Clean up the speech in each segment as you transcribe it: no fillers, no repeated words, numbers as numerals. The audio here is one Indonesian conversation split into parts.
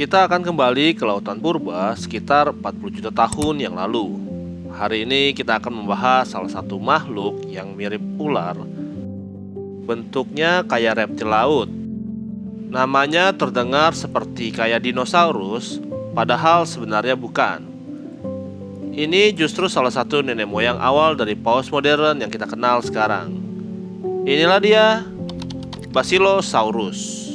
Kita akan kembali ke lautan purba sekitar 40 juta tahun yang lalu. Hari ini kita akan membahas salah satu makhluk yang mirip ular. Bentuknya kayak reptil laut. Namanya terdengar seperti kayak dinosaurus, padahal sebenarnya bukan. Ini justru salah satu nenek moyang awal dari paus modern yang kita kenal sekarang. Inilah dia, Basilosaurus.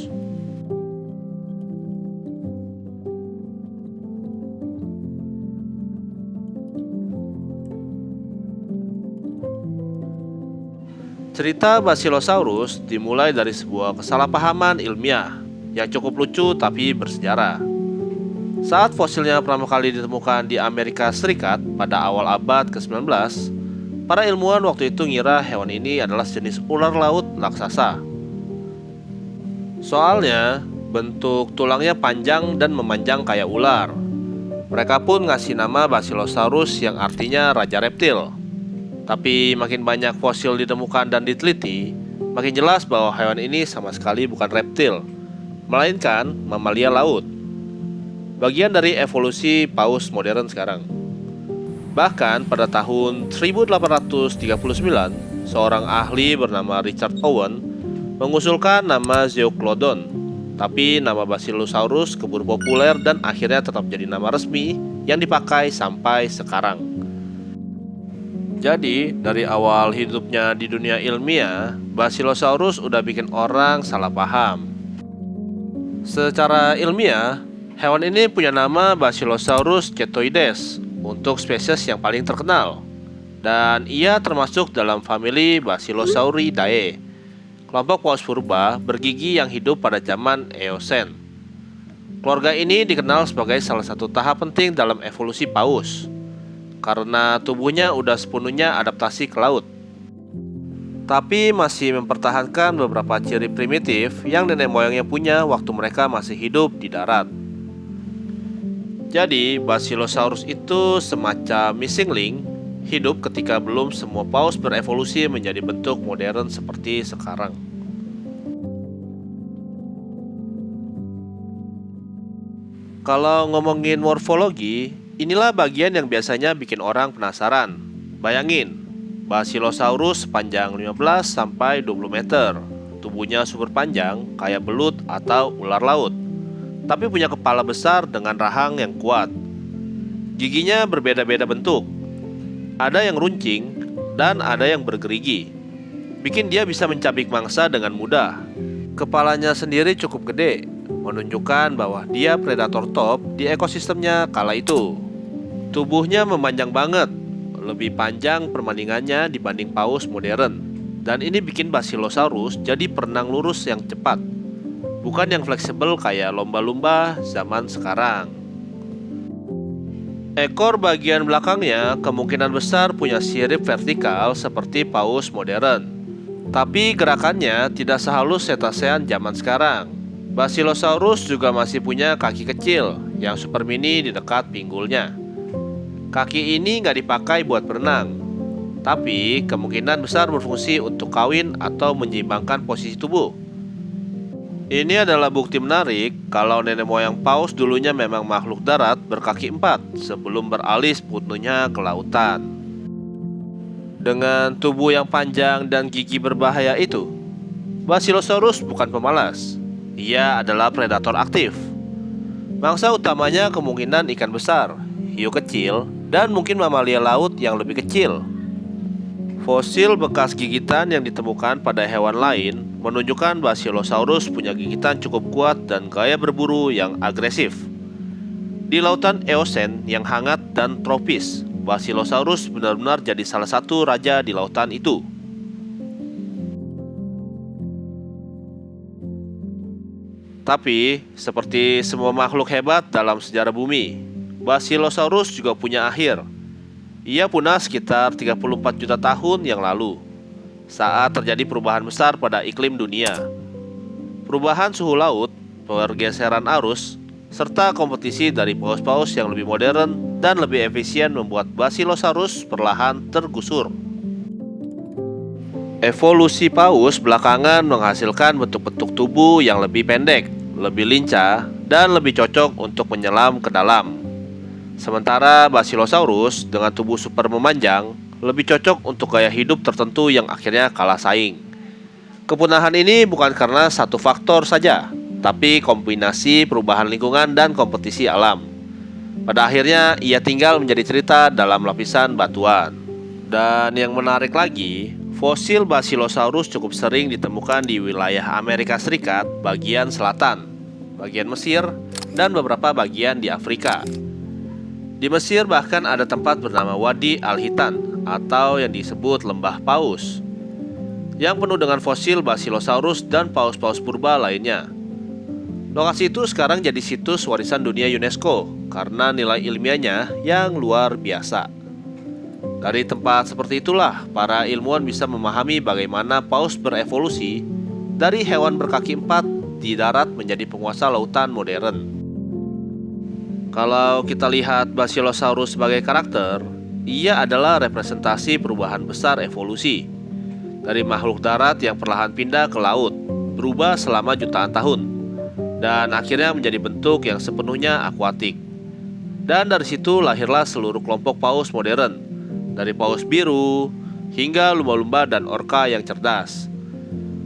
Cerita Basilosaurus dimulai dari sebuah kesalahpahaman ilmiah yang cukup lucu tapi bersejarah. Saat fosilnya pertama kali ditemukan di Amerika Serikat pada awal abad ke-19, para ilmuwan waktu itu ngira hewan ini adalah jenis ular laut raksasa. Soalnya, bentuk tulangnya panjang dan memanjang kayak ular. Mereka pun ngasih nama Basilosaurus yang artinya raja reptil. Tapi makin banyak fosil ditemukan dan diteliti, makin jelas bahwa hewan ini sama sekali bukan reptil, melainkan mamalia laut. Bagian dari evolusi paus modern sekarang. Bahkan pada tahun 1839, seorang ahli bernama Richard Owen mengusulkan nama Zeuglodon. Tapi nama Basilosaurus keburu populer dan akhirnya tetap jadi nama resmi yang dipakai sampai sekarang. Jadi, dari awal hidupnya di dunia ilmiah, Basilosaurus udah bikin orang salah paham. Secara ilmiah, hewan ini punya nama Basilosaurus chaetoides untuk spesies yang paling terkenal. Dan ia termasuk dalam famili Basilosauridae, kelompok paus purba bergigi yang hidup pada zaman Eosen. Keluarga ini dikenal sebagai salah satu tahap penting dalam evolusi paus, karena tubuhnya udah sepenuhnya adaptasi ke laut, tapi masih mempertahankan beberapa ciri primitif yang nenek moyangnya punya waktu mereka masih hidup di darat. Jadi Basilosaurus itu semacam missing link, hidup ketika belum semua paus berevolusi menjadi bentuk modern seperti sekarang. Kalau ngomongin morfologi, inilah bagian yang biasanya bikin orang penasaran. Bayangin, Basilosaurus panjang 15-20 meter. Tubuhnya super panjang, kayak belut atau ular laut. Tapi punya kepala besar dengan rahang yang kuat. Giginya berbeda-beda bentuk. Ada yang runcing dan ada yang bergerigi. Bikin dia bisa mencabik mangsa dengan mudah. Kepalanya sendiri cukup gede, menunjukkan bahwa dia predator top di ekosistemnya kala itu. Tubuhnya memanjang banget, lebih panjang perbandingannya dibanding paus modern. Dan ini bikin Basilosaurus jadi perenang lurus yang cepat, bukan yang fleksibel kayak lumba-lumba zaman sekarang. Ekor bagian belakangnya kemungkinan besar punya sirip vertikal seperti paus modern, tapi gerakannya tidak sehalus cetacean zaman sekarang. Basilosaurus juga masih punya kaki kecil yang super mini di dekat pinggulnya. Kaki ini nggak dipakai buat berenang, tapi kemungkinan besar berfungsi untuk kawin atau menyeimbangkan posisi tubuh. Ini adalah bukti menarik kalau nenek moyang paus dulunya memang makhluk darat berkaki 4 sebelum beralih sepenuhnya ke lautan. Dengan tubuh yang panjang dan gigi berbahaya itu, Basilosaurus bukan pemalas. Ia adalah predator aktif. Mangsa utamanya kemungkinan ikan besar, hiu kecil, dan mungkin mamalia laut yang lebih kecil. Fosil bekas gigitan yang ditemukan pada hewan lain menunjukkan Basilosaurus punya gigitan cukup kuat dan gaya berburu yang agresif. Di lautan Eosen yang hangat dan tropis, Basilosaurus benar-benar jadi salah satu raja di lautan itu. Tapi, seperti semua makhluk hebat dalam sejarah bumi, Basilosaurus juga punya akhir. Ia punah sekitar 34 juta tahun yang lalu, saat terjadi perubahan besar pada iklim dunia. Perubahan suhu laut, pergeseran arus, serta kompetisi dari paus-paus yang lebih modern dan lebih efisien membuat Basilosaurus perlahan tergusur. Evolusi paus belakangan menghasilkan bentuk-bentuk tubuh yang lebih pendek, lebih lincah, dan lebih cocok untuk menyelam ke dalam. Sementara Basilosaurus dengan tubuh super memanjang lebih cocok untuk gaya hidup tertentu yang akhirnya kalah saing. Kepunahan ini bukan karena satu faktor saja, tapi kombinasi perubahan lingkungan dan kompetisi alam. Pada akhirnya ia tinggal menjadi cerita dalam lapisan batuan. Dan yang menarik lagi, fosil Basilosaurus cukup sering ditemukan di wilayah Amerika Serikat bagian selatan, bagian Mesir, dan beberapa bagian di Afrika. Di Mesir bahkan ada tempat bernama Wadi Al-Hitan atau yang disebut Lembah Paus yang penuh dengan fosil Basilosaurus dan paus-paus purba lainnya. Lokasi itu sekarang jadi situs warisan dunia UNESCO karena nilai ilmiahnya yang luar biasa. Dari tempat seperti itulah para ilmuwan bisa memahami bagaimana paus berevolusi dari hewan berkaki empat di darat menjadi penguasa lautan modern. Kalau kita lihat Basilosaurus sebagai karakter, ia adalah representasi perubahan besar evolusi dari makhluk darat yang perlahan pindah ke laut, berubah selama jutaan tahun, dan akhirnya menjadi bentuk yang sepenuhnya akuatik. Dan dari situ lahirlah seluruh kelompok paus modern, dari paus biru hingga lumba-lumba dan orca yang cerdas.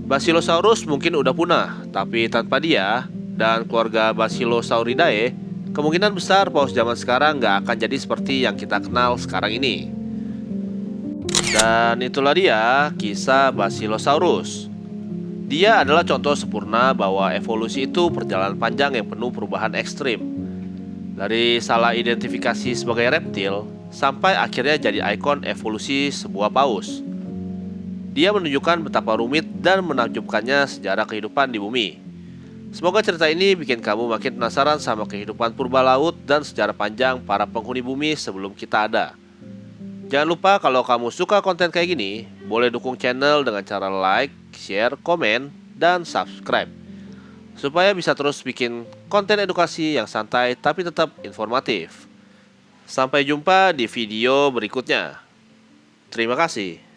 Basilosaurus mungkin udah punah, tapi tanpa dia dan keluarga Basilosauridae, kemungkinan besar paus zaman sekarang nggak akan jadi seperti yang kita kenal sekarang ini. Dan itulah dia kisah Basilosaurus. Dia adalah contoh sempurna bahwa evolusi itu perjalanan panjang yang penuh perubahan ekstrim. Dari salah identifikasi sebagai reptil sampai akhirnya jadi ikon evolusi sebuah paus. Dia menunjukkan betapa rumit dan menakjubkannya sejarah kehidupan di bumi. Semoga cerita ini bikin kamu makin penasaran sama kehidupan purba laut dan sejarah panjang para penghuni bumi sebelum kita ada. Jangan lupa kalau kamu suka konten kayak gini, boleh dukung channel dengan cara like, share, komen, dan subscribe supaya bisa terus bikin konten edukasi yang santai tapi tetap informatif. Sampai jumpa di video berikutnya. Terima kasih.